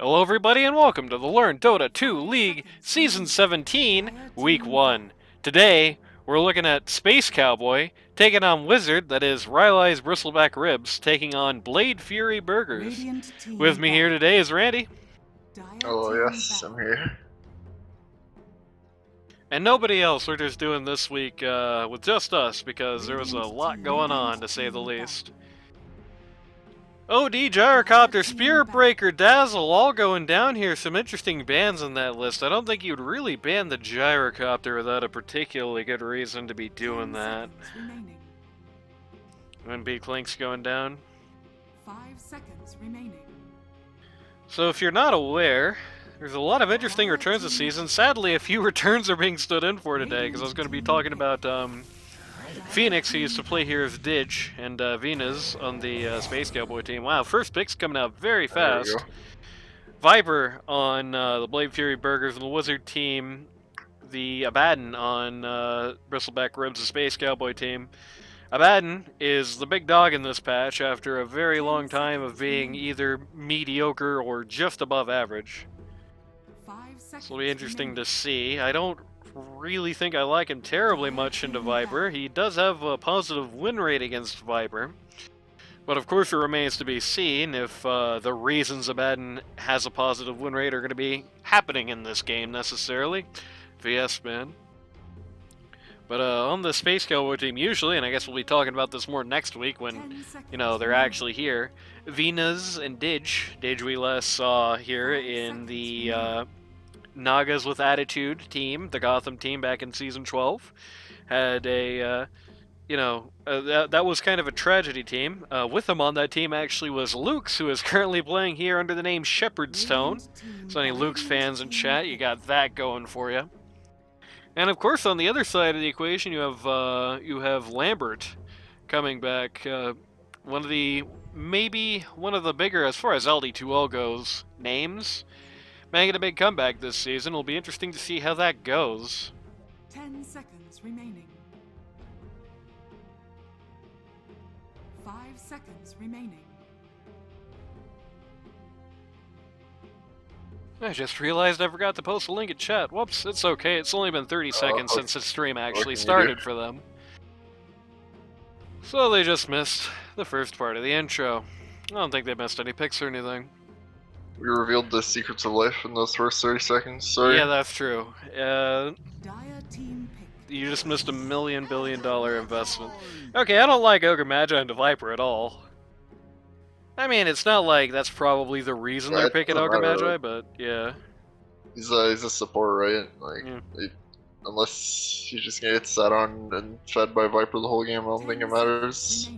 Hello everybody and welcome to the Learn Dota 2 League Season 17, Week 1. Today, we're looking at Space Cowboy taking on Wizard, that is Rylai's Bristleback Ribs, taking on Bladefury Burgers. With me here today is Randy. Oh yes, I'm here. And nobody else, we're just doing this week with just us because there was a lot going on, to say the least. OD, Gyrocopter, Spirit Breaker, Dazzle, all going down here. Some interesting bans on that list. I don't think you'd really ban the Gyrocopter without a particularly good reason to be doing that. When Beak Link's going down. 5 seconds remaining. So if you're not aware, there's a lot of interesting returns this season. Sadly, a few returns are being stood in for today, because I was going to be talking about Phoenix, who used to play here as Didge, and Venus on the Space Cowboy team. Wow, first pick's coming out very fast. Viper on the Bladefury Burgers and the Wizard team. The Abaddon on Bristleback Ribs, the Space Cowboy team. Abaddon is the big dog in this patch after a very long time of being either mediocre or just above average. So it'll be interesting to see. I don't really think I like him terribly much into Viper. He does have a positive win rate against Viper. But of course it remains to be seen if the reasons Abaddon has a positive win rate are going to be happening in this game necessarily. VS man. But on the Space Cowboy team usually, and I guess we'll be talking about this more next week when, you know, they're actually here, Venus and Didge we last saw here in the Nagas with Attitude team, the Gotham team back in Season 12, had a, that was kind of a tragedy team. With him on that team actually was Luke's, who is currently playing here under the name Shepherdstone. So any Luke's fans in chat, you got that going for you. And of course, on the other side of the equation, you have Lambert coming back. Maybe one of the bigger, as far as LD2L goes, names. Making a big comeback this season. It'll be interesting to see how that goes. 10 seconds remaining. 5 seconds remaining. I just realized I forgot to post a link in chat. Whoops, it's okay. It's only been 30 seconds since the stream actually started for them. So they just missed the first part of the intro. I don't think they missed any picks or anything. We revealed the secrets of life in those first 30 seconds, sorry. Yeah, that's true. You just missed $1 million billion investment. Okay, I don't like Ogre Magi into Viper at all. I mean, it's not like that's probably the reason they're picking Ogre Magi, but yeah. He's a support, right? Like, unless you just get sat on and fed by Viper the whole game, I don't think it matters.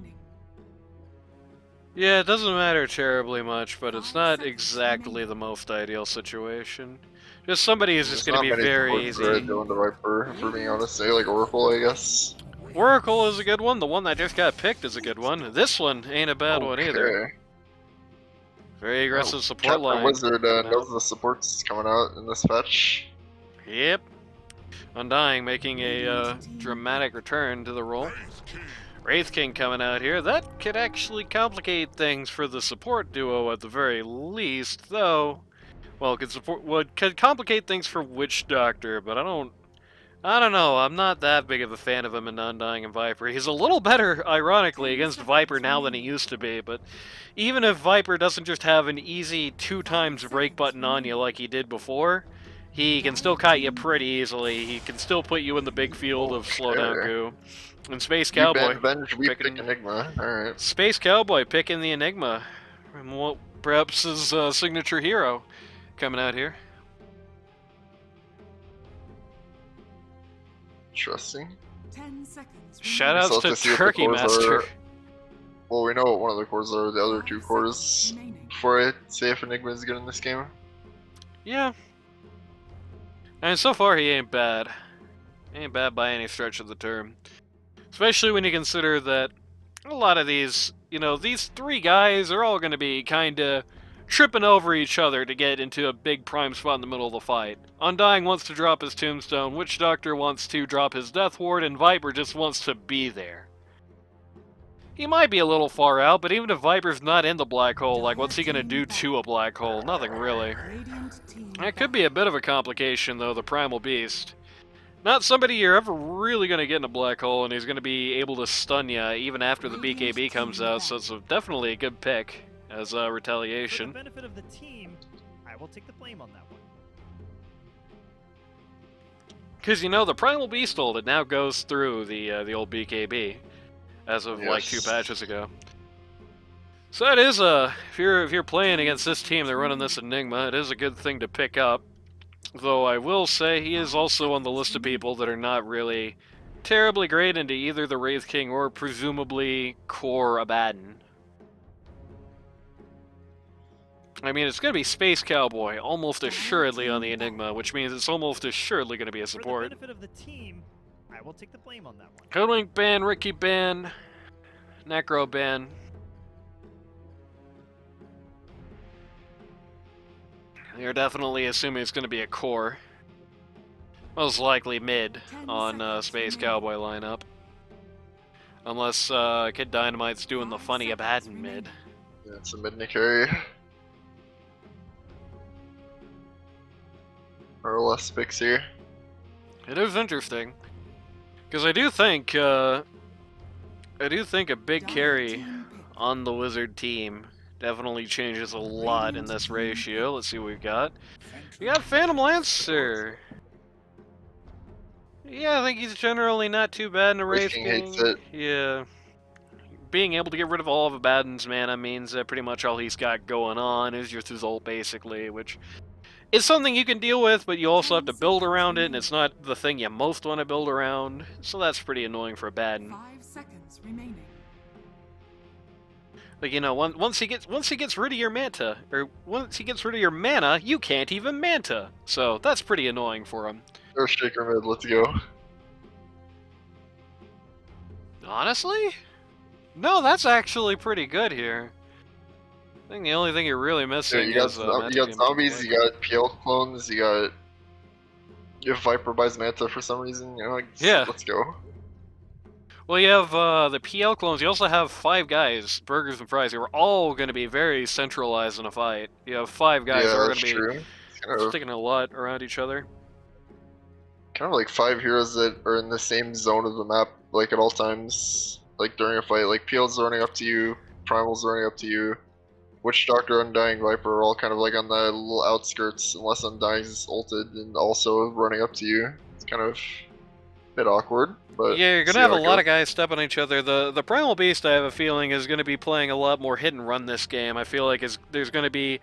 Yeah, it doesn't matter terribly much, but it's not exactly the most ideal situation. Just somebody who's just going to be very easy. Going to Viper, if we're being honest, say like Oracle, I guess. Oracle is a good one. The one that just got picked is a good one. This one ain't a bad one either. Very aggressive support line. Wizard knows the support's coming out in this patch. Yep. Undying making a dramatic return to the role. Wraith King coming out here. That could actually complicate things for the support duo at the very least, though. Well, could complicate things for Witch Doctor, but I don't know. I'm not that big of a fan of him in Undying and Viper. He's a little better, ironically, against Viper now than he used to be, but even if Viper doesn't just have an easy 2x break button on you like he did before, he can still kite you pretty easily. He can still put you in the big field of slowdown goo. And Space Cowboy picking Enigma. Alright. Space Cowboy picking the Enigma. And perhaps his signature hero coming out here. Interesting. 10 seconds. Shoutouts to Turkey Master. Well, we know what one of the cores are, the other two cores, before I say if Enigma is good in this game. Yeah. And so far he ain't bad. Ain't bad by any stretch of the term. Especially when you consider that a lot of these, these three guys are all going to be kind of tripping over each other to get into a big prime spot in the middle of the fight. Undying wants to drop his Tombstone, Witch Doctor wants to drop his Death Ward, and Viper just wants to be there. He might be a little far out, but even if Viper's not in the black hole, like, what's he gonna do to a black hole? Nothing really. Radiant team That could be a bit of a complication, though, the Primal Beast. Not somebody you're ever really gonna get in a black hole, and he's gonna be able to stun you even after the BKB comes out, so it's definitely a good pick as For retaliation. the benefit of the team, I will take the blame on that one. Because, you know, the Primal Beast ult, it now goes through the old BKB, as of, like, 2 Yes. patches ago. So it is if you're playing against this team, they're running this Enigma, it is a good thing to pick up. Though I will say he is also on the list of people that are not really terribly great into either the Wraith King or presumably core Abaddon. I mean, it's going to be Space Cowboy almost assuredly on the Enigma, which means it's almost assuredly going to be a For the support. benefit of the team, I will take the blame on that one. Codewink ban, Ricky ban, Necro ban. You're definitely assuming it's going to be a core. Most likely mid on Space Cowboy lineup. Unless Kid Dynamite's doing the funny Abaddon mid. Yeah, it's a mid carry. Or less picks here. It is interesting. Because I do think a big carry on the Wizard team definitely changes a lot in this ratio. Let's see what we've got. We got Phantom Lancer. Yeah, I think he's generally not too bad in a Wraith Wraith King King. hates it. Yeah. Being able to get rid of all of Abaddon's mana means that pretty much all he's got going on is just his ult, basically, which is something you can deal with, but you also have to build around it, and it's not the thing you most want to build around, so that's pretty annoying for Abaddon. 5 seconds remaining. Like, you know, once he gets rid of your manta, or once he gets rid of your mana, you can't even manta. So that's pretty annoying for him. Or Shaker mid, let's go. Honestly? No, that's actually pretty good here. I think the only thing you're really Yeah, missing you got, is you Manta got being zombies, played. you got PL clones, you got... If Viper buys Manta for some reason, you know, like, Yeah. let's go. Well, you have the PL clones. You also have 5 guys, Burgers and Fries, who are all going to be very centralized in a fight. You have 5 guys who Yeah, are going that's to be true. It's kind of, sticking a lot around each other. like 5 heroes that are in the same zone of the map, like at all times, like during a fight. Like PL's running up to you, Primal's running up to you, Witch Doctor, Undying, Viper are all kind of like on the little outskirts, unless Undying's ulted and also running up to you. It's kind of a bit awkward, but Yeah, you're see gonna have how a it lot goes. of guys stepping on each other. The Primal Beast, I have a feeling, is gonna be playing a lot more hit and run this game. I feel like there's gonna be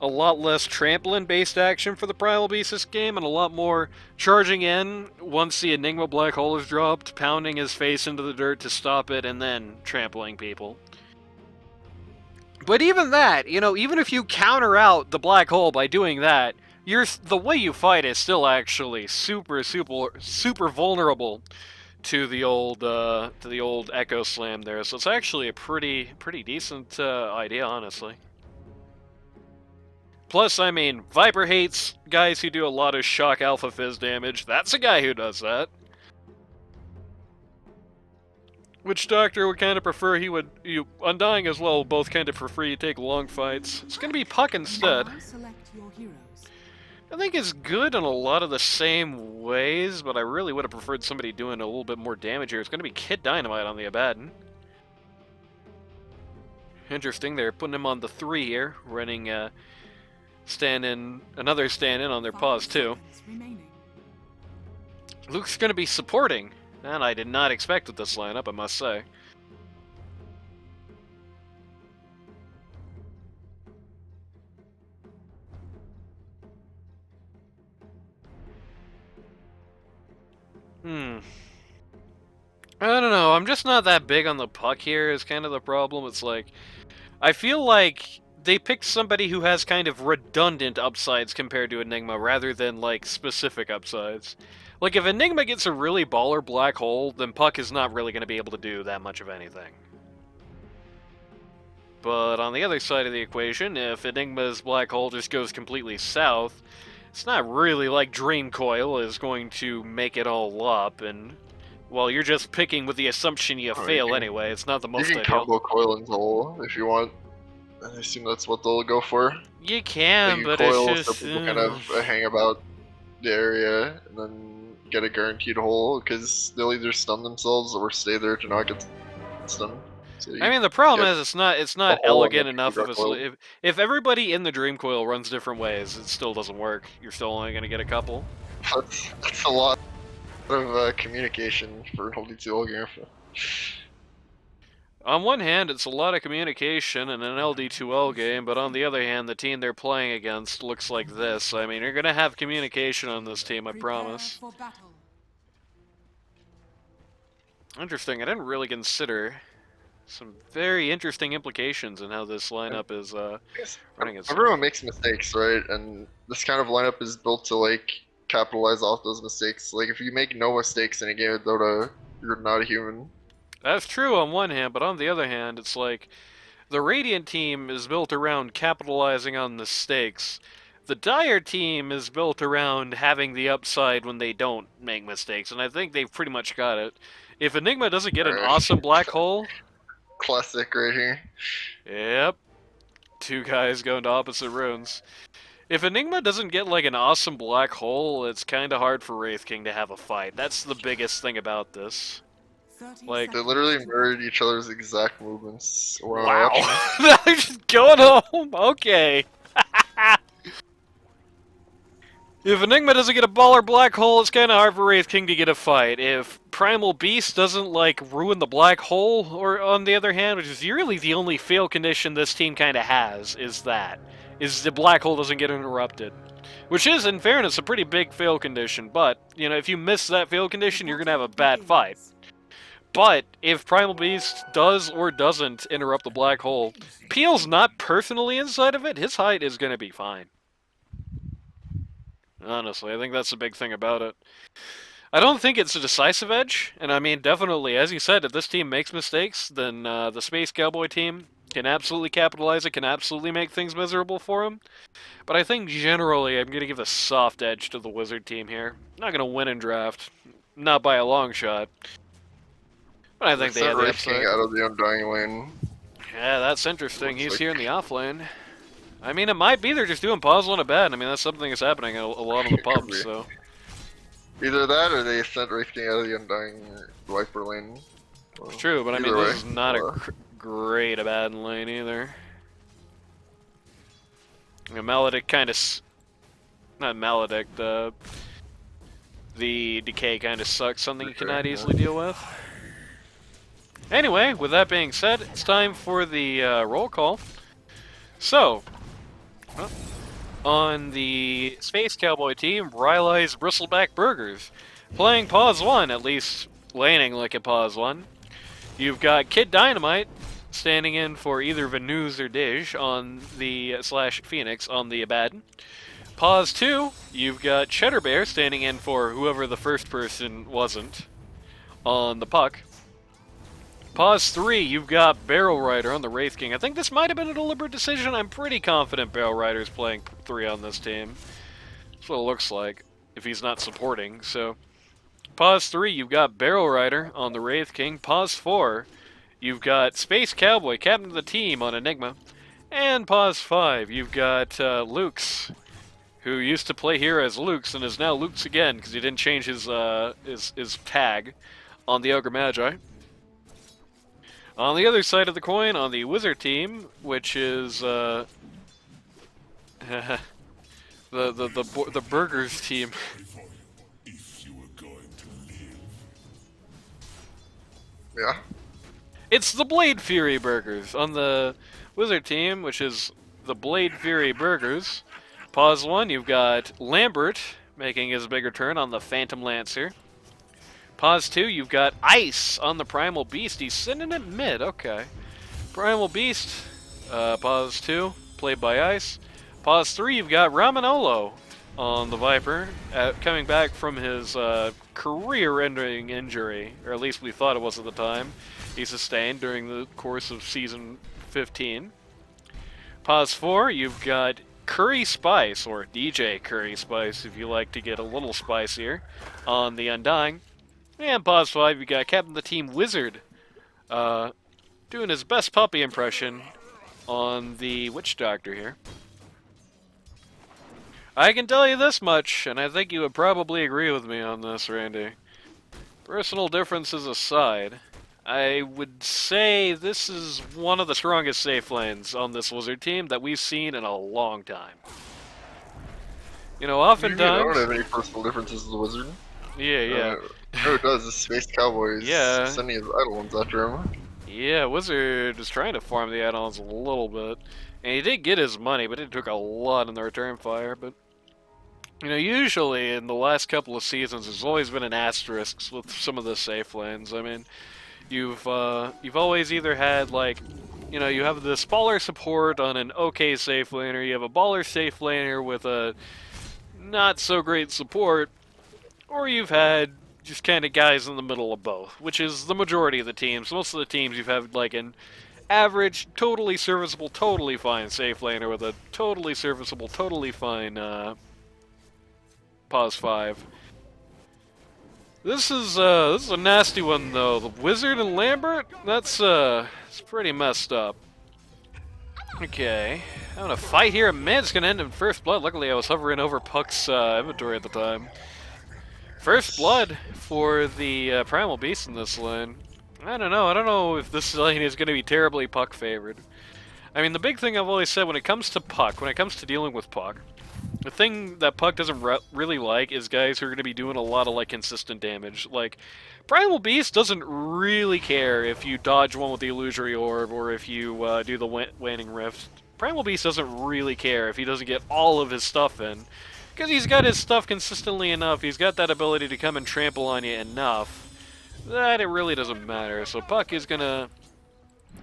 a lot less trampling based action for the Primal Beast this game, and a lot more charging in once the Enigma Black Hole is dropped, pounding his face into the dirt to stop it, and then trampling people. But even that, you know, even if you counter out the Black Hole by doing that, the way you fight is still actually super vulnerable to the old Echo Slam there. So it's actually a pretty decent idea, honestly. Plus, I mean, Viper hates guys who do a lot of shock alpha fizz damage. That's a guy who does that. Witch Doctor would kind of prefer Undying as well, both kind of prefer you take long fights. It's going to be Puck instead. Now select your heroes. I think it's good in a lot of the same ways, but I really would have preferred somebody doing a little bit more damage here. It's going to be Kid Dynamite on the Abaddon. Interesting, they're putting him on the 3 here, running another stand-in on their 5 pause too. seconds remaining. Luke's going to be supporting, and I did not expect with this lineup, I must say. I don't know, I'm just not that big on the Puck here is kind of the problem. It's like, I feel like they picked somebody who has kind of redundant upsides compared to Enigma rather than, like, specific upsides. Like, if Enigma gets a really baller black hole, then Puck is not really going to be able to do that much of anything. But on the other side of the equation, if Enigma's black hole just goes completely south, it's not really like Dream Coil is going to make it all up, and well, you're just picking with the assumption you Oh, you fail can- anyway. It's not the You most can ideal. combo coil into hole if you want. I assume that's what they'll go for. You Like can, you but it's coil just... so people kind of hang about the area and then get a guaranteed hole because they'll either stun themselves or stay there to not get stunned. So I mean, the problem get is it's not a hole and elegant then enough people of got a coiled. solution. If everybody in the Dream Coil runs different ways, it still doesn't work. You're still only going to get a couple. That's a lot of communication for an oldie 2 game. On one hand, it's a lot of communication in an LD2L game, but on the other hand, the team they're playing against looks like this. I mean, you're going to have communication on this team, I promise. For battle. Interesting, I didn't really consider some very interesting implications in how this lineup is running its... Everyone makes mistakes, right? And this kind of lineup is built to like capitalize off those mistakes. Like if you make no mistakes in a game of Dota, you're not a human. That's true on one hand, but on the other hand, it's like the Radiant team is built around capitalizing on mistakes. The Dire team is built around having the upside when they don't make mistakes, and I think they've pretty much got it. If Enigma doesn't get an awesome black hole, Classic right here. yep, two guys going to opposite runes. If Enigma doesn't get like an awesome black hole, it's kind of hard for Wraith King to have a fight. That's the biggest thing about this. 30 Like, They seconds literally to mirrored each other's exact movements. When Wow. watching. They're just going home. Okay. If Enigma doesn't get a baller black hole, it's kind of hard for Wraith King to get a fight. If Primal Beast doesn't, like, ruin the black hole, or on the other hand, which is really the only fail condition this team kind of has, is the black hole doesn't get interrupted. Which is, in fairness, a pretty big fail condition, but, you know, if you miss that fail condition, you're going to have a bad fight. But if Primal Beast does or doesn't interrupt the black hole, Peel's not personally inside of it, his height is going to be fine. Honestly, I think that's the big thing about it. I don't think it's a decisive edge, and I mean, definitely, as you said, if this team makes mistakes, then the Space Cowboy team can absolutely capitalize it, can absolutely make things miserable for them. But I think generally I'm going to give a soft edge to the Wizard team here. Not going to win in draft, not by a long shot. But I think they have the Wraith King upside. out of the Undying lane. Yeah, that's interesting. Looks He's like- here in the off lane. I mean, it might be they're just doing pause on a bed. I mean, that's something that's happening a lot on the Could pub, be. so... Either that or they sent Wraith King out of the Undying Viper lane. Well, It's true, but I mean, either this way, is not a uh, great Abaddon lane either. You know, Maledict kind of... Not Maledict, the Decay kind of sucks, something you cannot Decay, yeah. easily deal with. Anyway, with that being said, it's time for the roll call. So, on the Space Cowboy team, Rylai's Bristleback Burgers. Playing Pause 1, at least laning like a Pause 1. You've got Kid Dynamite standing in for either Venus or Dij on the slash Phoenix on the Abaddon. Pause 2, you've got Cheddar Bear standing in for whoever the first person wasn't on the Puck. Pause 3, you've got Barrel Rider on the Wraith King. I think this might have been a deliberate decision. I'm pretty confident Barrel Rider's playing 3 on this team. That's what it looks like, if he's not supporting. So, Pause 3, you've got Barrel Rider on the Wraith King. Pause 4, you've got Space Cowboy, captain of the team on Enigma. And Pause 5, you've got Lukes, who used to play here as Lukes and is now Lukes again because he didn't change his tag on the Ogre Magi. On the other side of the coin, on the Wizard team, which is the Burgers team. Yeah. It's the Bladefury Burgers. On the Wizard team, which is the Bladefury Burgers. Pause 1, you've got Lambert making his big return on the Phantom Lancer. Pause 2, you've got Ice on the Primal Beast. He's sitting at mid, okay. Primal Beast, pause 2, played by Ice. Pause 3, you've got Ramanolo on the Viper, coming back from his career-ending injury, or at least we thought it was at the time, he sustained during the course of Season 15. Pause 4, you've got Curry Spice, or DJ Curry Spice if you like to get a little spicier, on the Undying. And pause 5, you got Captain of the Team Wizard, doing his best puppy impression on the Witch Doctor here. I can tell you this much, and I think you would probably agree with me on this, Randy. Personal differences aside, I would say this is one of the strongest safe lanes on this Wizard team that we've seen in a long time. You know, What do you mean? I don't oftentimes... have any personal differences with the wizard. Yeah. No, it does. The Space Cowboy is Yeah. sending his idle ones after him. Yeah, Wizard is trying to farm the add-ons a little bit. And he did get his money, but it took a lot in the return fire. But, you know, usually in the last couple of seasons, there's always been an asterisk with some of the safe lanes. I mean, you've always either had, like, you know, you have the baller support on an okay safe lane, or you have a baller safe laner with a not so great support, or you've had just kind of guys in the middle of both, which is the majority of the teams. Most of the teams you've had like an average, totally serviceable, totally fine safe laner with a totally serviceable, totally fine pause 5. This is a nasty one though. The Wizard and Lambert, that's it's pretty messed up. Okay, I'm gonna fight here. Man, it's gonna end in first blood. Luckily, I was hovering over Puck's inventory at the time. First blood for the Primal Beast in this lane. I don't know if this lane is going to be terribly Puck favored. I mean, the big thing I've always said when it comes to Puck, when it comes to dealing with Puck, the thing that Puck doesn't really like is guys who are going to be doing a lot of like consistent damage. Like, Primal Beast doesn't really care if you dodge one with the Illusory Orb or if you do the Waning Rift. Primal Beast doesn't really care if he doesn't get all of his stuff in. Because he's got his stuff consistently enough, he's got that ability to come and trample on you enough, that it really doesn't matter. So Puck is going to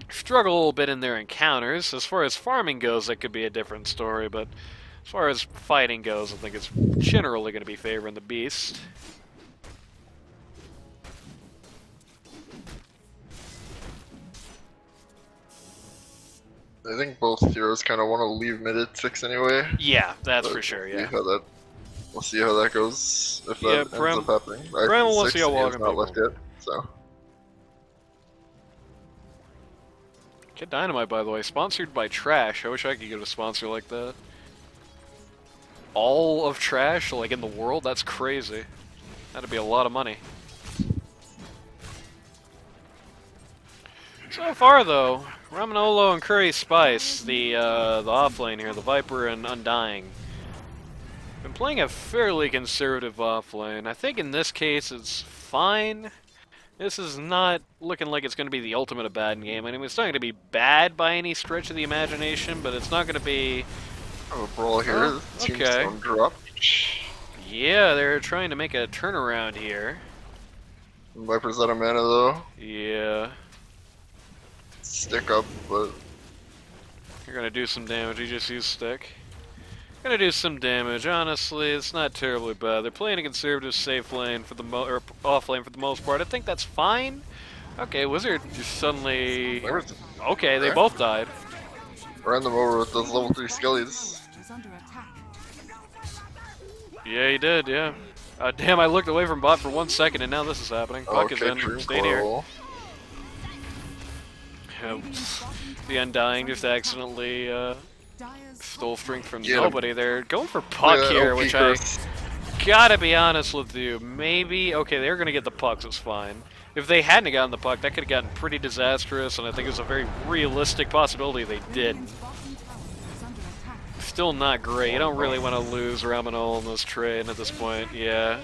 struggle a little bit in their encounters. As far as farming goes, that could be a different story, but as far as fighting goes, I think it's generally going to be favoring the Beast. I think both heroes kind of want to leave mid at 6 anyway. Yeah, that's But for sure, yeah. We'll see how that goes, if that ends up happening. Primal wants to go He's walking not left people. yet, so. Kid Dynamite, by the way, sponsored by Trash. I wish I could get a sponsor like that. All of Trash, like in the world? That's crazy. That'd be a lot of money. So far, though, Ramanolo and Curry Spice, the off lane here, the Viper and Undying, been playing a fairly conservative off lane. I think in this case it's fine. This is not looking like it's going to be the ultimate of bad game. I mean, it's not going to be bad by any stretch of the imagination, but it's not going to be... Oh, a brawl here. Oh, okay. Tombstone drop. Yeah, they're trying to make a turnaround here. Viper's out of mana though. Yeah. Stick up, but You're going to do some damage. You just use stick. Gonna do some damage. Honestly, it's not terribly bad. They're playing a conservative safe lane for the or off lane for the most part. I think that's fine. Okay, Wizard just suddenly. Okay, they both died. ran them over with those level 3 skellies. Is under attack. Yeah, he did. Yeah. Damn, I looked away from bot for 1 second, and now this is happening. Puck is in. Dream Stayed here. Coil. The Undying just accidentally Dyer's stole strength from Get him. nobody. They're going for Puck Yeah, here, OP which curse. I gotta be honest with you. Maybe okay, they're gonna get the pucks. It's fine. If they hadn't gotten the puck, that could have gotten pretty disastrous, and I think it's a very realistic possibility they did. Radiant's bottom tower is under attack. Still not great. You don't really want to lose Ramanol in this trade at this point. Yeah.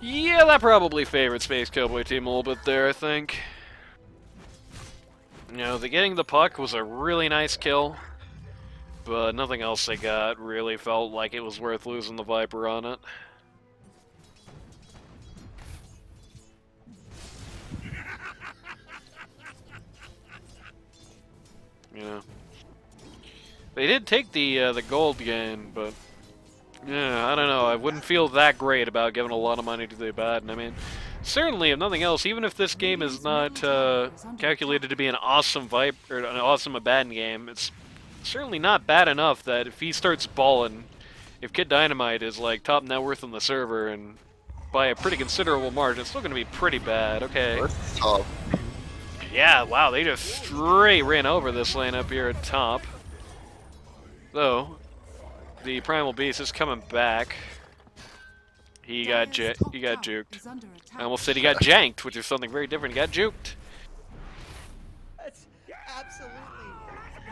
Yeah, that probably favored Space Cowboy team a little bit there, I think. You know, the getting the puck was a really nice kill, but nothing else they got really felt like it was worth losing the Viper on it. You know. They did take the gold gain, but yeah, I don't know. I wouldn't feel that great about giving a lot of money to the Abaddon. I mean, certainly, if nothing else, even if this game is not calculated to be an awesome Viper or an awesome Abaddon game, it's certainly not bad enough that if he starts balling, if Kid Dynamite is like top net worth on the server and by a pretty considerable margin. It's still going to be pretty bad. Okay. That's top. Yeah, wow, they just straight ran over this lane up here at top. Though, the Primal Beast is coming back. He got juked. I almost said he got janked, which is something very different. He got juked. That's absolutely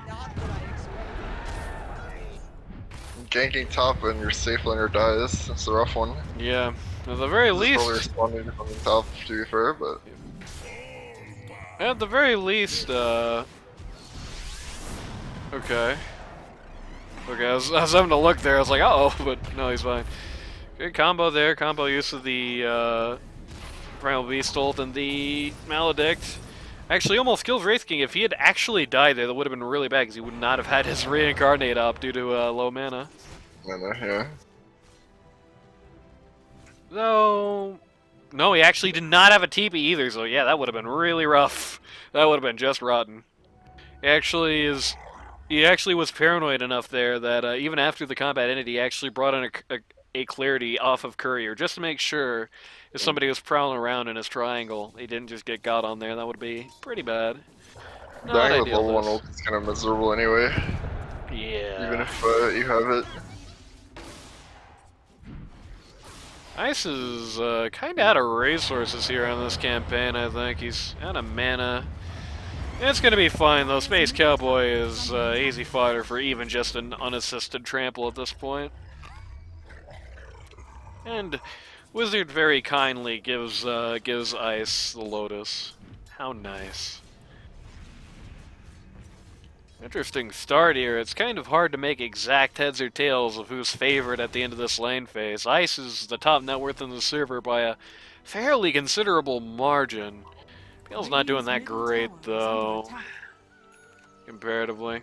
not what I expected. Ganking top and your safe laner dies. That's a rough one. Yeah, at the very Probably least, responding from the top, to be fair, but at the very least, okay. Okay, I was having to look there, I was like, uh-oh, but no, he's fine. Good combo there, combo use of the, Primal Beast ult and the Maledict. Actually, almost kills Wraith King. If he had actually died there, that would have been really bad, because he would not have had his Reincarnate up due to, low mana. yeah. Though, no, he actually did not have a TP either, so yeah, that would have been really rough. That would have been just rotten. He actually was paranoid enough there that even after the combat ended, he actually brought in a clarity off of Courier just to make sure if somebody was prowling around in his triangle, he didn't just get got on there. That would be pretty bad. Not Dying with ideal, level 1 this. ult is kind of miserable anyway, Yeah. even if you have it. Ice is kind of out of resources here on this campaign, I think. He's out of mana. It's going to be fine, though. Space Cowboy is easy fodder for even just an unassisted trample at this point. And Wizard very kindly gives Ice the Lotus. How nice. Interesting start here. It's kind of hard to make exact heads or tails of who's favored at the end of this lane phase. Ice is the top net worth in the server by a fairly considerable margin. PL's not doing that great, though, comparatively.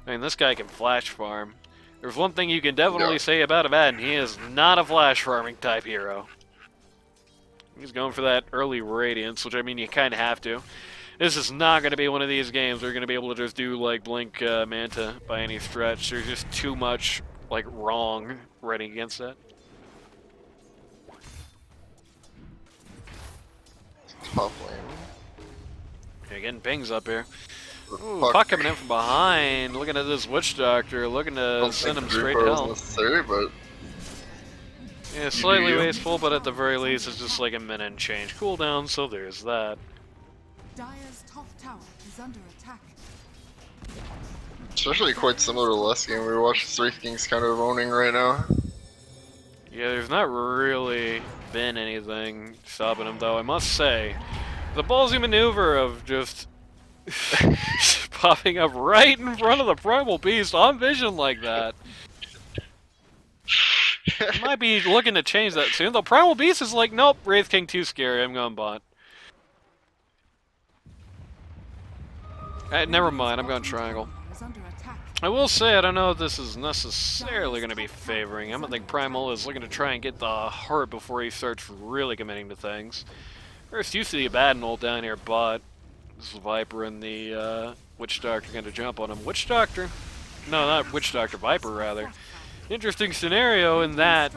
I mean, this guy can flash farm. There's one thing you can definitely say about Abaddon. He is not a flash farming type hero. He's going for that early Radiance, which, I mean, you kind of have to. This is not going to be one of these games where you're going to be able to just do, like, Blink Manta by any stretch. There's just too much, like, wrong running against that. Top lane. Yeah, getting pings up here. Ooh, Puck. Puck coming in from behind, looking at this Witch Doctor, looking to Don't send think him straight to Reaper is hell. necessary, but Yeah, slightly you. wasteful, but at the very least it's just like a minute and change cooldown, so there's that. Dire's top tower is under attack. it's actually quite similar to the last game we watched. Wraith King's kind of owning right now. Yeah, there's not really been anything stopping him, though. I must say, the ballsy maneuver of just popping up right in front of the Primal Beast on vision like that. Might be looking to change that soon. The Primal Beast is like, nope, Wraith King too scary, I'm going bot. Never mind, I'm going triangle. Is under attack. I will say, I don't know if this is necessarily going to be favoring him. I think Primal is looking to try and get the heart before he starts really committing to things. First use of the Abaddon ult down here, bot. This is Viper and the Witch Doctor going to jump on him. Witch Doctor? No, not Witch Doctor, Viper rather. Interesting scenario in that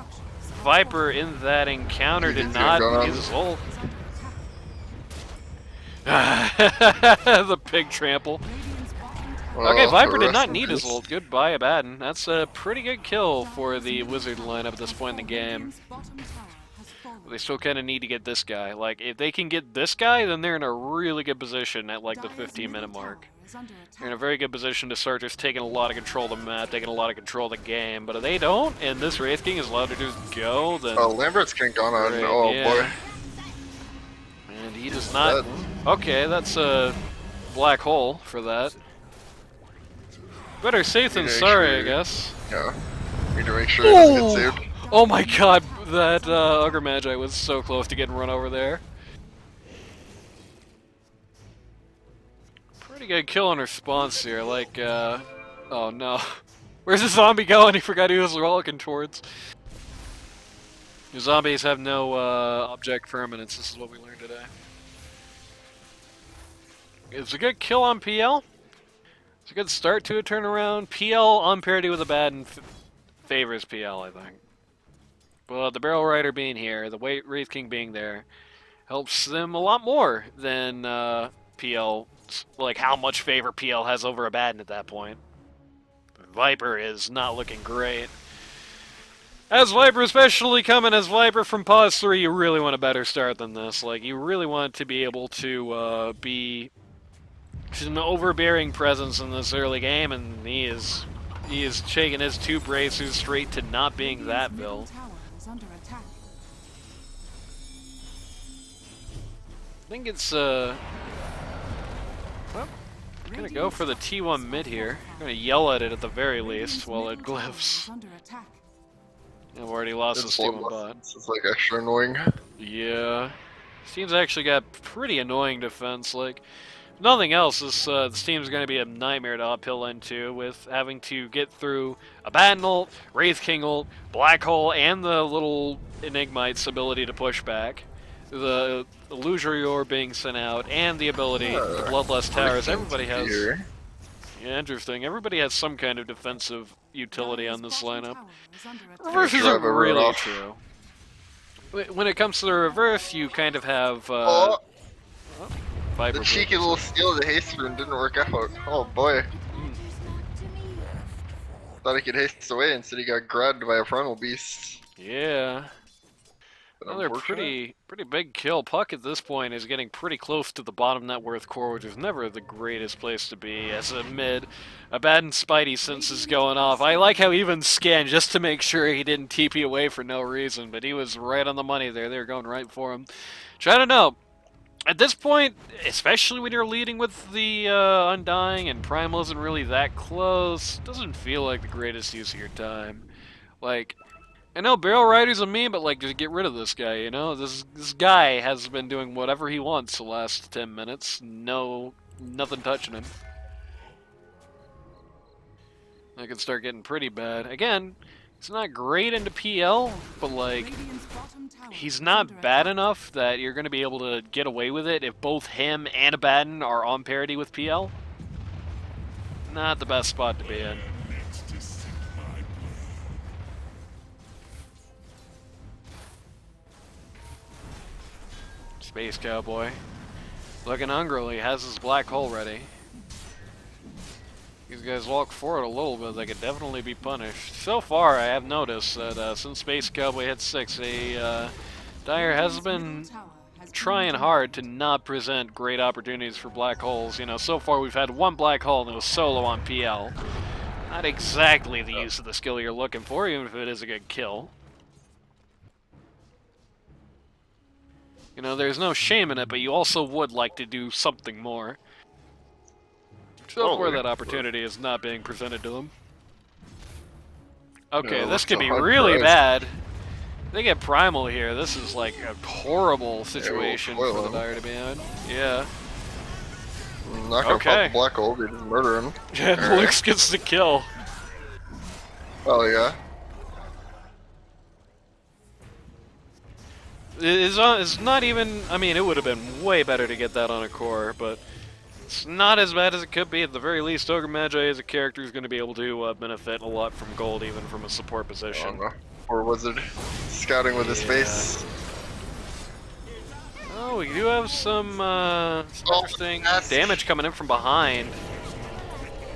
Viper in that encounter did not use his ult. Is under attack. The pig trample. Radiant's bottom tower Okay, Oh, Viper did rest not in need his peace. ult. Goodbye, Abaddon. That's a pretty good kill for the Wizard lineup at this point in the game. Radiant's bottom tower has fallen. They still kind of need to get this guy. Like, if they can get this guy, then they're in a really good position at, like, the Dire's 15-minute middle mark. tower is under attack. They're in a very good position to start just taking a lot of control of the map, taking a lot of control of the game. But if they don't, and this Wraith King is allowed to just go, then... Oh, Lambert's getting gone on. Great, Oh yeah. boy. And he does not... That- Okay, that's a black hole for that. Better safe than Yeah, sorry, I sure. guess. Yeah. Need to make sure it doesn't get saved. Oh my god, that Ogre Magi was so close to getting run over there. Pretty good kill in response here, like, oh no. Where's the zombie going? He forgot he was rolling towards. The zombies have no object permanence, this is what we learned today. It's a good kill on PL. It's a good start to a turnaround. PL on parity with Abaddon favors PL, I think. But the Barrel Rider being here, the Wraith King being there, helps them a lot more than PL, like how much favor PL has over Abaddon at that point. Viper is not looking great. As Viper, especially coming as Viper from Pause 3, you really want a better start than this. Like, you really want to be able to be an overbearing presence in this early game, and he is shaking his two bracers straight to not being that Bill. Tower is under attack. I think it's well, I'm gonna go for the T1 mid here. I'm gonna yell at it at the very least while it glyphs. Under attack. I've already lost this T1 bot. It's like extra annoying. Yeah. This team's actually got pretty annoying defense. Like, nothing else, this team's going to be a nightmare to uphill into, with having to get through Abaddon ult, Wraith King ult, Black Hole, and the little Enigmite's ability to push back. The Illusory Orb being sent out, and the ability, the Bloodlust Towers. Everybody has... Here. Yeah, interesting. Everybody has some kind of defensive utility on this lineup. Tower is under attack. Reverse isn't Drive everyone really off. true. When it comes to the reverse, you kind of have Oh, Viper the cheeky Blitz. little steal of the haste rune didn't work out. Oh boy. Thought he could haste away, instead he got grabbed by a primal beast. Yeah. But Another unfortunate. pretty big kill. Puck at this point is getting pretty close to the bottom net worth core, which is never the greatest place to be as a mid. Abaddon Spidey senses going off. I like how he even scanned just to make sure he didn't TP away for no reason, but he was right on the money there. They were going right for him. I don't know. At this point, especially when you're leading with the Undying and Primal isn't really that close, doesn't feel like the greatest use of your time. Like, I know Barrel Rider's a meme, but like, just get rid of this guy, you know? This guy has been doing whatever he wants the last 10 minutes. Nothing touching him. That could start getting pretty bad. Again, he's not great into PL, but like, Radiant's bottom tower he's is not under bad attack. enough that you're going to be able to get away with it if both him and Abaddon are on parity with PL. Not the best spot to be in. Space Cowboy. Looking hungrily, has his black hole ready. These guys walk forward a little bit, they could definitely be punished. So far, I have noticed that since Space Cowboy hit 6, Dire has been Tower has been trying hard to not present great opportunities for black holes. You know, so far we've had one black hole and it was solo on PL. Not exactly the use of the skill you're looking for, even if it is a good kill. You know, there's no shame in it, but you also would like to do something more. So far that opportunity is not being presented to them. Okay, No, this it's could a be hard really price. bad. They get Primal here. This is like a horrible situation foil for the him. Dire to be in. Yeah. Not gonna Okay. pop the black hole, they just murder him. And Lux gets the kill. Oh yeah. It's not even... I mean, it would have been way better to get that on a core, but it's not as bad as it could be. At the very least, Ogre Magi as a character is going to be able to benefit a lot from gold, even from a support I position. don't know. Or wizard. Scouting with his Yeah. face. Oh, we do have some interesting that's- damage coming in from behind.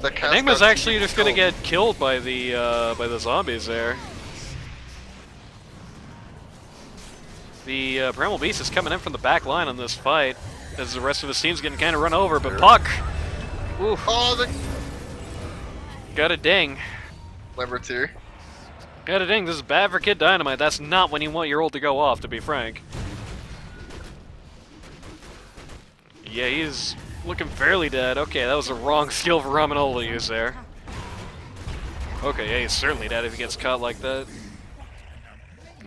The cast Enigma's got actually just going to killed. get killed by the zombies there. The Primal Beast is coming in from the back line on this fight, as the rest of his team's getting kind of run over, but Puck! Oof, Oh, the got a ding. lever tier. Got a ding, this is bad for Kid Dynamite. That's not when you want your ult to go off, to be frank. Yeah, he's looking fairly dead. Okay, that was the wrong skill for Ramonol to use there. Okay, yeah, he's certainly dead if he gets caught like that.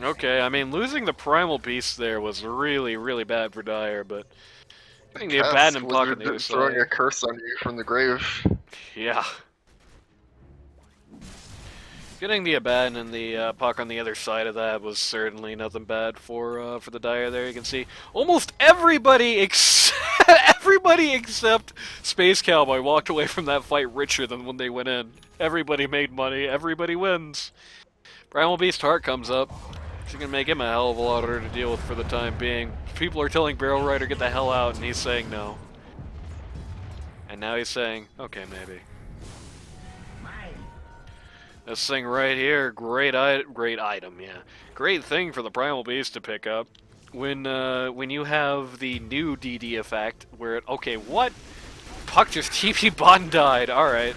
Okay, I mean, losing the Primal Beast there was really, really bad for Dire, but getting the Cast Abandoned Puck on wizard the other throwing side. a curse on you from the grave. Yeah. Getting the Abaddon and the Puck on the other side of that was certainly nothing bad for the Dire there. You can see almost everybody everybody except Space Cowboy walked away from that fight richer than when they went in. Everybody made money, everybody wins. Primal Beast Heart comes up. It's gonna make him a hell of a lot harder to deal with for the time being. People are telling Barrel Rider get the hell out, and he's saying no. And now he's saying, okay, maybe. This thing right here, great item, yeah. Great thing for the Primal Beast to pick up. When you have the new DD effect, where okay, what? Puck just TP bot died. All right.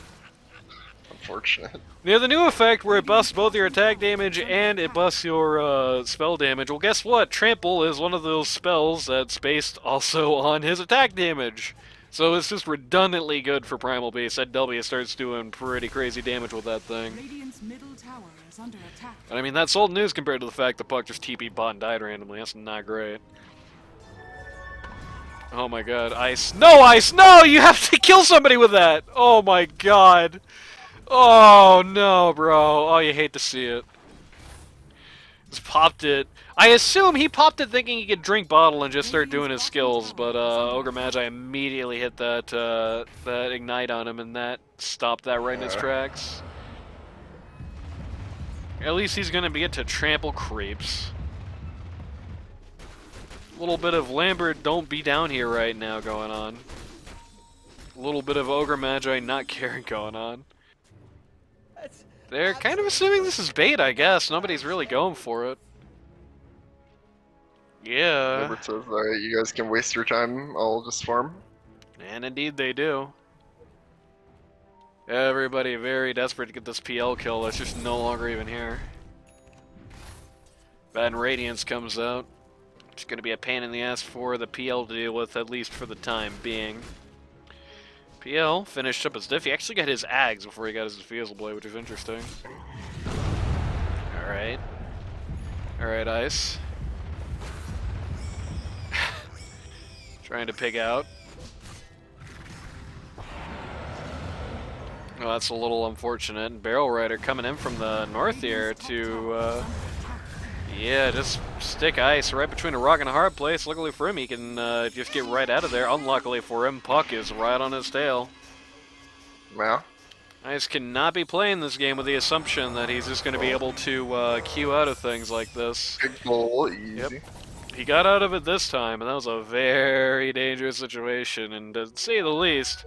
Unfortunate. Yeah, the new effect where it buffs both your attack damage and it buffs your spell damage. Well, guess what? Trample is one of those spells that's based also on his attack damage. So it's just redundantly good for Primal Beast. That W starts doing pretty crazy damage with that thing. Radiant's middle tower is under attack. And I mean, that's old news compared to the fact that Puck just TP bot and died randomly. That's not great. Oh my god, ice. No, ice! No! You have to kill somebody with that! Oh my god. Oh no, bro. Oh, you hate to see it. Just popped it. I assume he popped it thinking he could drink bottle and just start doing his skills, but Ogre Magi immediately hit that that ignite on him, and that stopped that right in its tracks. At least he's gonna get to trample creeps. A little bit of Lambert don't be down here right now going on. A little bit of Ogre Magi not caring going on. That's They're kind of assuming this is bait, I guess. Nobody's really going for it. Yeah. Lambert says, alright, you guys can waste your time, I'll just farm. And indeed they do. Everybody very desperate to get this PL kill that's just no longer even here. Bad Radiance comes out. It's going to be a pain in the ass for the PL to deal with, at least for the time being. PL finished up his diff. He actually got his Ags before he got his Diffusal Blade, which is interesting. Alright. Alright, Ice. Trying to pig out. Well, that's a little unfortunate. And Barrel Rider coming in from the north here to, yeah, just stick Ice right between a rock and a hard place. Luckily for him, he can just get right out of there. Unluckily for him, Puck is right on his tail. Yeah. Ice cannot be playing this game with the assumption that he's just going to be able to queue out of things like this. Big goal, easy. Yep. He got out of it this time, and that was a very dangerous situation, and to say the least,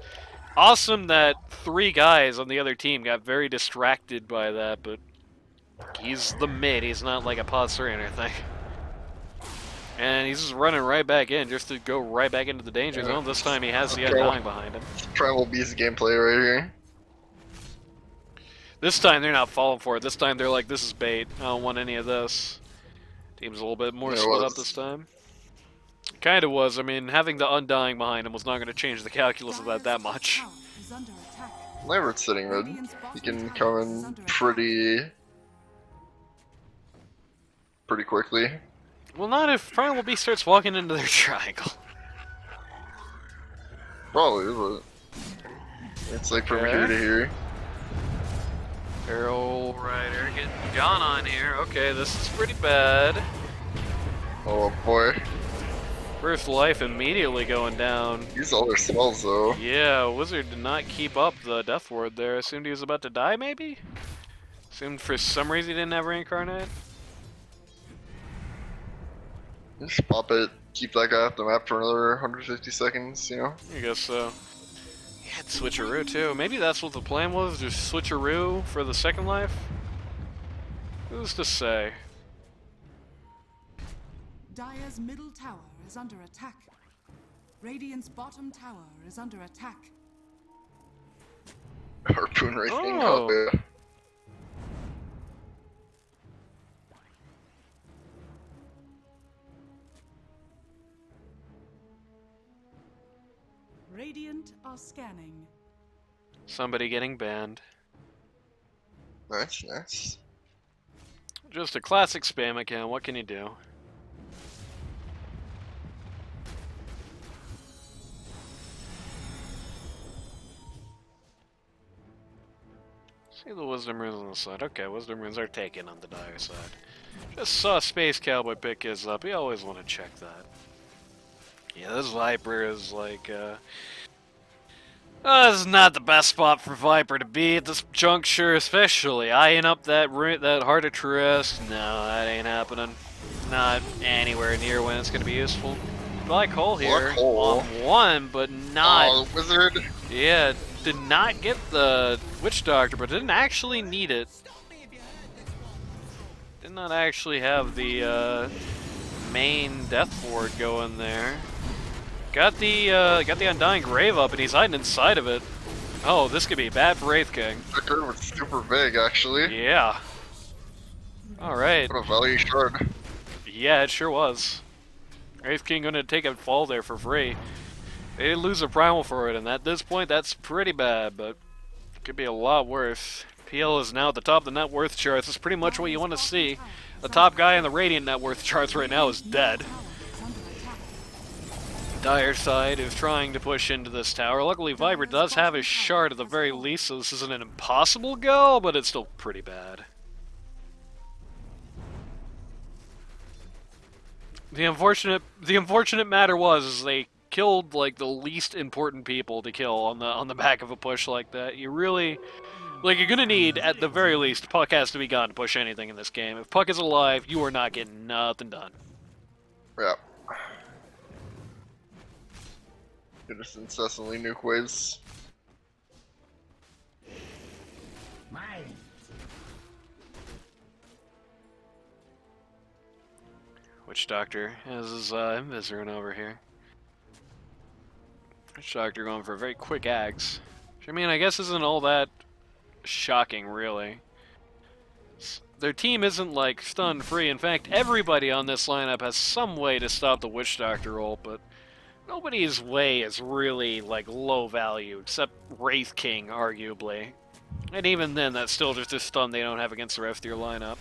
awesome that 3 guys on the other team got very distracted by that, but he's the mid, he's not like a Pod 3 or anything. And he's just running right back in, just to go right back into the danger zone. This time he has the Undying behind him. Primal Beast gameplay right here. This time they're not falling for it, this time they're like, this is bait, I don't want any of this. Team's a little bit more split up this time. Kinda was, I mean, having the Undying behind him was not going to change the calculus of that much. Lambert's sitting mid. He can come in pretty quickly. Well, not if Primal Beast starts walking into their triangle. Probably, but it's like from here to here. Barrel Rider getting gone on here. Okay, this is pretty bad. Oh boy. First life immediately going down. Use all their spells though. Yeah, Wizard did not keep up the death ward there. Assumed he was about to die, maybe? Assumed for some reason he didn't have Reincarnate? Just pop it, keep that guy off the map for another 150 seconds, you know? I guess so. He had Switcheroo too. Maybe that's what the plan was, just Switcheroo for the second life? Who's to say? Dire's middle tower is under attack. Radiant's bottom tower is under attack. Harpoon right thing, Oh. Cowboy. Radiant are scanning. Somebody getting banned. Nice, nice. Just a classic spam account, what can you do? See the Wisdom Runes on the side. Okay, Wisdom Runes are taken on the Dire side. Just saw Space Cowboy pick his up. You always want to check that. Yeah, this Viper is like, This is not the best spot for Viper to be at this juncture, especially eyeing up that Heart of Trieste. No, that ain't happening. Not anywhere near when it's going to be useful. Black Hole here Black Hole. on one, but not. Oh, Wizard. Yeah, did not get the Witch Doctor, but didn't actually need it. Did not actually have the main Death Ward going there. Got the Undying Grave up, and he's hiding inside of it. Oh, this could be bad for Wraith King. That card was super big, actually. Yeah. All right. What a value shard. Yeah, it sure was. Wraith King gonna take a fall there for free. They did lose a primal for it, and at this point, that's pretty bad, but it could be a lot worse. PL is now at the top of the net worth charts. That's pretty much what you want to see. The top guy in the Radiant net worth charts right now is dead. Dire side is trying to push into this tower. Luckily, Viper does have his shard at the very least, so this isn't an impossible go, but it's still pretty bad. The unfortunate matter was they killed like the least important people to kill on the back of a push like that. You really, like, you're gonna need at the very least Puck has to be gone to push anything in this game. If Puck is alive, you are not getting nothing done. Yeah. You just incessantly nuke waves. Witch Doctor has his Invisorin over here. Witch Doctor going for a very quick axe. Which, I mean, I guess isn't all that shocking, really. Their team isn't, like, stun free. In fact, everybody on this lineup has some way to stop the Witch Doctor ult, but nobody's way is really, like, low value, except Wraith King, arguably. And even then, that's still just a stun they don't have against the rest of your lineup.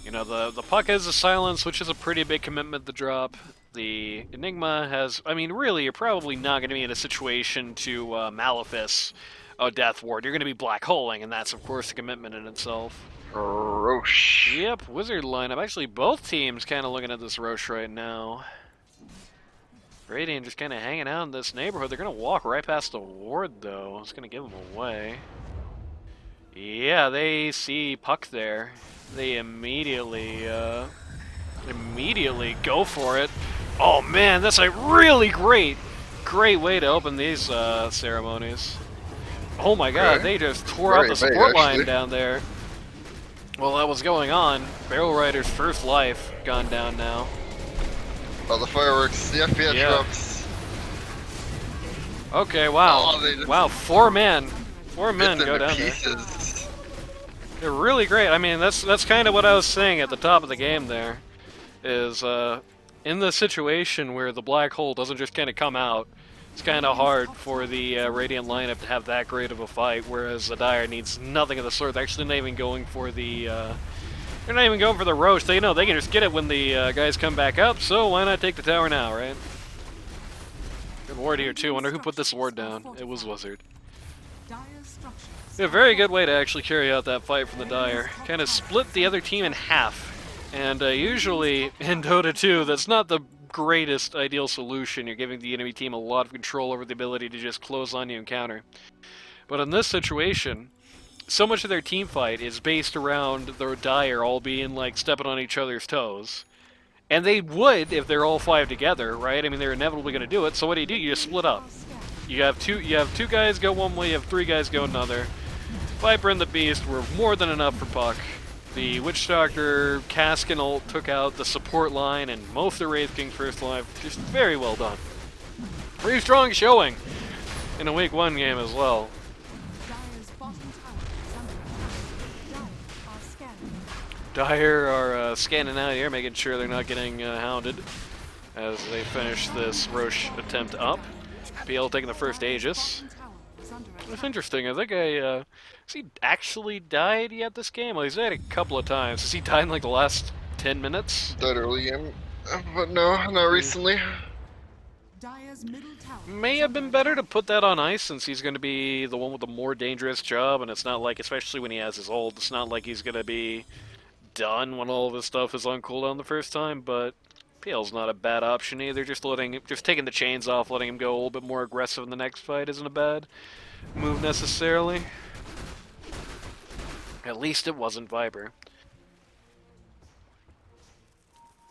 You know, the Puck has a silence, which is a pretty big commitment to drop. The Enigma has, I mean, really, you're probably not going to be in a situation to Malefice a Death Ward. You're going to be black holing, and that's, of course, a commitment in itself. Roche. Yep, Wizard lineup. Actually, both teams kind of looking at this Roche right now. Radiant just kind of hanging out in this neighborhood. They're going to walk right past the ward, though. It's going to give them away. Yeah, they see Puck there. They immediately go for it. Oh man, that's a really great way to open these ceremonies. Oh my god, Okay. they just tore out the Very big, support line actually. down there. While that was going on, Barrel Rider's first life gone down now. Oh, the fireworks, the FPS Yeah. drops. Okay, wow. Oh, they just Wow, four men bit them go to down there. pieces. They're really great. I mean, that's kind of what I was saying at the top of the game there. Is, in the situation where the black hole doesn't just kind of come out, it's kind of hard for the Radiant lineup to have that great of a fight, whereas the Dire needs nothing of the sort. They're actually not even going for the, they're not even going for the Roche. They know they can just get it when the guys come back up, so why not take the tower now, right? Good ward here, too. Wonder who put this ward down. It was Wizard. Dire structures. A very good way to actually carry out that fight from the Dire. Kind of split the other team in half. And usually in Dota 2, that's not the greatest ideal solution. You're giving the enemy team a lot of control over the ability to just close on you and counter. But in this situation, so much of their team fight is based around their Dire all being like stepping on each other's toes. And they would if they're all five together, right? I mean, they're inevitably going to do it. So what do? You just split up. You have two guys go one way, you have three guys go another. Viper and the Beast were more than enough for Puck. The Witch Doctor, Cask and ult took out the support line and most of the Wraith King's first life. Just very well done. Pretty strong showing in a week 1 game as well. Dire's bottom tower is under attack. Dire are scanning. Dire are scanning out here, making sure they're not getting hounded as they finish this Roche attempt up. PL taking the first Aegis. Bottom tower is under That's attack. interesting. I think has he actually died yet this game? Well, he's died a couple of times. Has he died in like the last 10 minutes? That early game. But no, not recently. Dire's middle tower May is have under been better to attack. put that on ice since he's going to be the one with the more dangerous job, and it's not like, especially when he has his ult, it's not like he's going to be done when all of his stuff is on cooldown the first time, but PL's not a bad option either. Just taking the chains off, letting him go a little bit more aggressive in the next fight isn't a bad move necessarily. At least it wasn't Viper.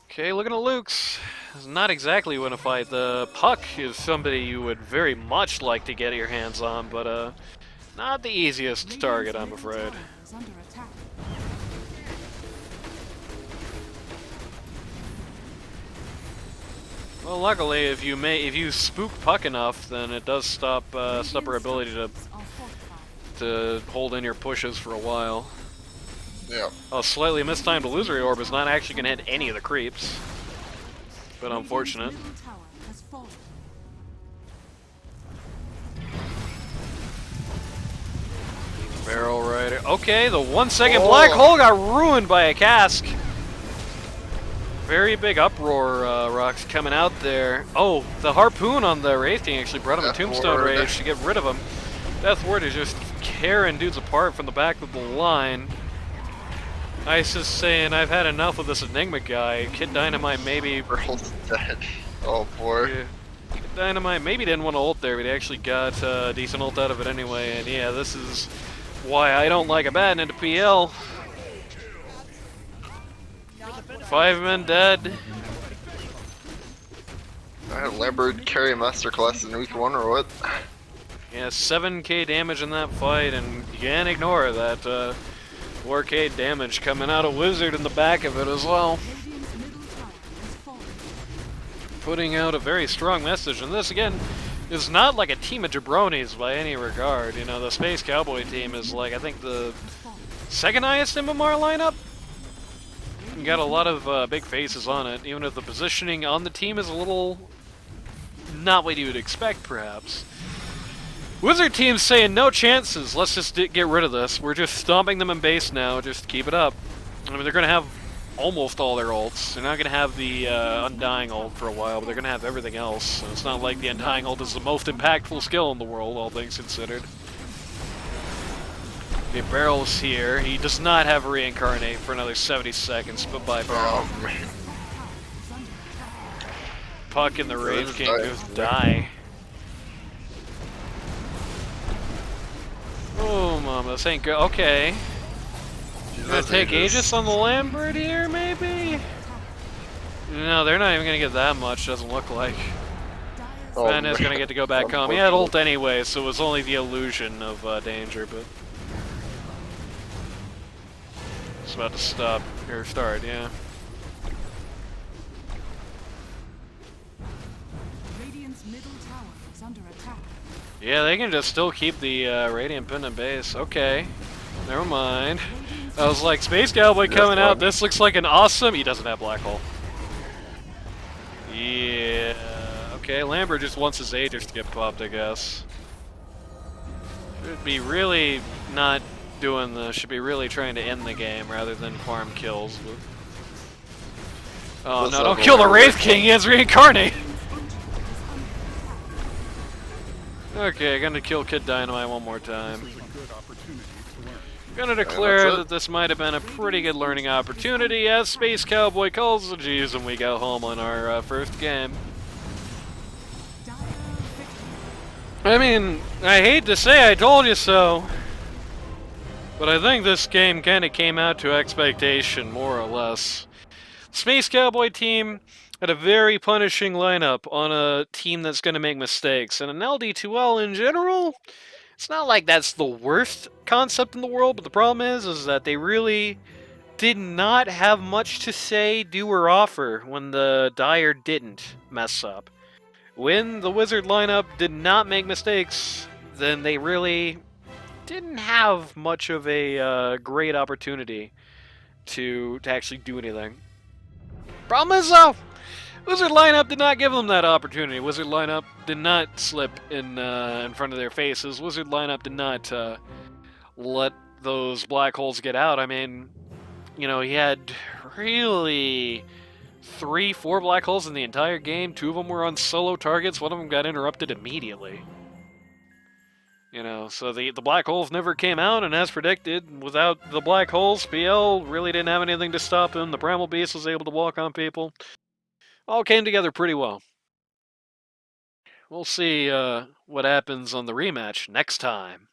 Okay, looking at Luke's. It's not exactly win a fight. The Puck is somebody you would very much like to get your hands on, but not the easiest target, I'm afraid. Is under attack. Well, luckily, if you spook Puck enough, then it does stop her ability Are fortified. to hold in your pushes for a while. Yeah. A slightly mistimed illusory orb is not actually going to hit any of the creeps, but unfortunate. Radiant's middle tower has fallen. Barrel Rider. Okay, the 1 second black hole got ruined by a cask. Very big uproar, rocks coming out there. Oh, the harpoon on the Wraith King actually brought him a Tombstone Rage to get rid of him. Death Ward is just tearing dudes apart from the back of the line. Ice is saying, I've had enough of this Enigma guy. Kid Dynamite maybe... Earl's dead. Oh boy. Yeah. Kid Dynamite maybe didn't want to ult there, but he actually got a decent ult out of it anyway. And yeah, this is why I don't like abandoning into PL. 5 men dead. Lambert carry masterclass in week 1 or what? Yeah, 7k damage in that fight, and you can't ignore that 4k damage coming out of Wizard in the back of it as well. Radiant's middle tower has fallen. Putting out a very strong message, and this again is not like a team of jabronis by any regard. You know, the Space Cowboy team is like, I think, the second highest MMR lineup. You got a lot of big faces on it, even if the positioning on the team is a little not what you would expect, perhaps. Wizard team's saying no chances, let's just get rid of this. We're just stomping them in base now, just keep it up. I mean, they're going to have almost all their ults. They're not going to have the Undying ult for a while, but they're going to have everything else. So it's not like the Undying ult is the most impactful skill in the world, all things considered. Okay, Barrel's here. He does not have a reincarnate for another 70 seconds, but bye Barrel. Oh man. Puck and the Wraith just King die. just die. Oh, mama, this ain't good. Okay. Gonna take Aegis on the Lambert here, maybe? No, they're not even gonna get that much, doesn't look like. Oh, Ben is man. gonna get to go back home. He had ult anyway, so it was only the illusion of danger, but... It's about to stop, or start, yeah. Radiant's middle tower is under attack. Yeah, they can just still keep the Radiant Pendant base. Okay. Never mind. I was like, Space Cowboy coming out, this looks like an awesome... He doesn't have Black Hole. Yeah... Okay, Lambert just wants his Aegis to get popped, I guess. Should be really not doing this. Should be really trying to end the game rather than farm kills. But... Oh no, don't kill the Wraith King, he has Reincarnate! Okay, gonna kill Kid Dynamite one more time. Gonna declare that this might have been a pretty good learning opportunity as Space Cowboy calls the G's and we go home on our first game. I mean, I hate to say I told you so, but I think this game kind of came out to expectation, more or less. Space Cowboy team had a very punishing lineup on a team that's going to make mistakes, and an LD2L in general, it's not like that's the worst concept in the world, but the problem is that they really did not have much to say, do, or offer when the Dire didn't mess up. When the Wizard lineup did not make mistakes, then they really didn't have much of a great opportunity to actually do anything. Problem is, though, Wizard lineup did not give them that opportunity. Wizard lineup did not slip in front of their faces. Wizard lineup did not let those black holes get out. I mean, you know, he had really 3-4 black holes in the entire game. 2 of them were on solo targets. One of them got interrupted immediately. You know, so the black holes never came out, and as predicted, without the black holes, PL really didn't have anything to stop him. The Primal Beast was able to walk on people. all came together pretty well. We'll see what happens on the rematch next time.